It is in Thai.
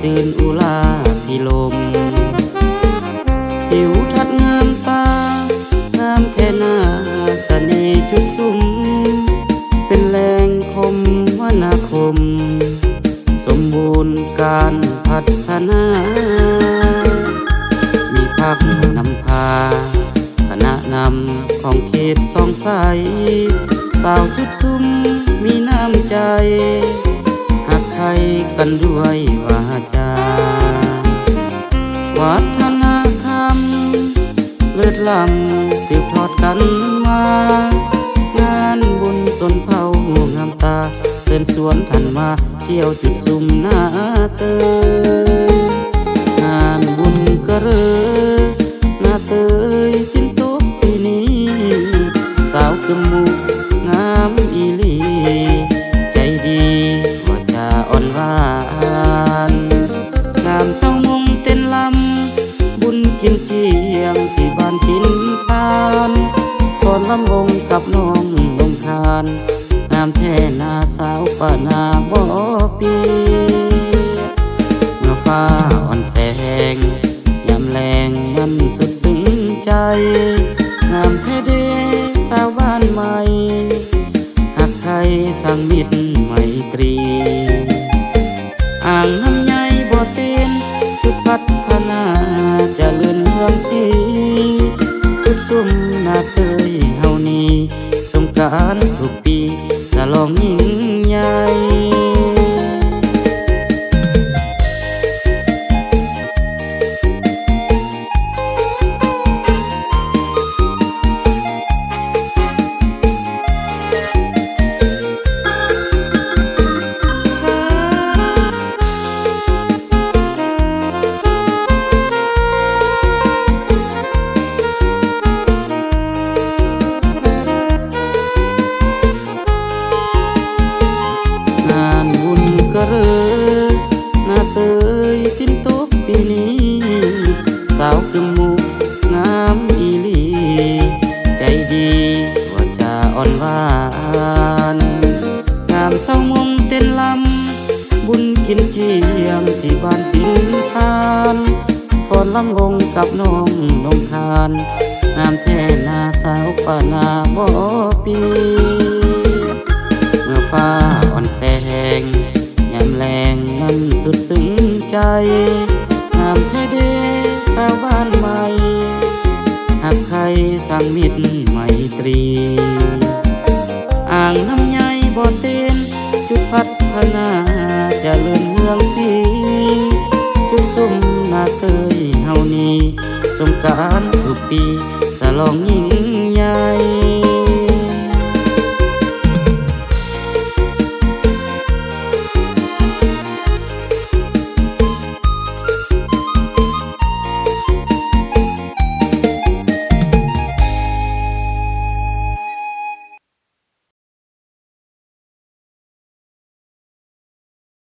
ซื่นอุลาพิลมทิวทัดงามตางามแท่หน้าเสน่ห์จุดซุ่มเป็นแหล่งคมวนาคมสมบูรณ์การพัฒนามีพักนำพาคณะนำของเขตสองสายสาวจุดซุ่มมีน้ำใจหักใครกันด้วยวาจาวัฒนธรรมเลิศล้ำสืบทอดกันมางานบุญสนเผางามตาเชิญสวนท่านมาเที่ยวจุดซุ่มหน้าเตยงานบุญกระเรือหน้าเตยตินตกปีนี้สาวคือมุกงามอีหลีใจดีว่าจะอ่อนหวานงามเศร้ามงเต้นลำบุญกินเจียงที่บ้านพินซานขอนลำวงกับน้องลงทานงามแท่นาสาวป่านาบ่อปีเมื่อฟ้าอ่อนแสงยามแรงมันสุดซึ้งใจงามแท้เดสาวบ้านใหม่หักใครสร้างมิตรไมตรีอ่างน้ำใหญ่บ่อเต้นจุดพัฒนาเจะเลื่อนเมืองสีจุดซุ่มหน้าเตยเฮานี้สงกรานต์ทุกปีฉลองยิ่งใหญ่กระเรือหน้าเตยตินตกปีนี้สาวคือมุกงามอีหลีใจดีว่าจะอ่อนหวานงามเศร้ามงเต้นลำบุญกินเจียมที่บ้านพินซานฟ้อนลำวงกับน้องนงทานงามแท่นาสาวป่านาบ่อปีเมื่อฟ้าอ่อนแสงยามแรงนั้นสุดซึ้งใจงามแท้เดสาวบ้านใหม่หักใครสร้างมิตรไมตรีอ่างน้ำใหญ่บ่อเต้นจุดพัฒนาเจะเลื่อนเมืองสีจุดซุ่มหน้าเตยเฮานี้สงกรานต์ทุกปีฉลองยิ่งใหญ่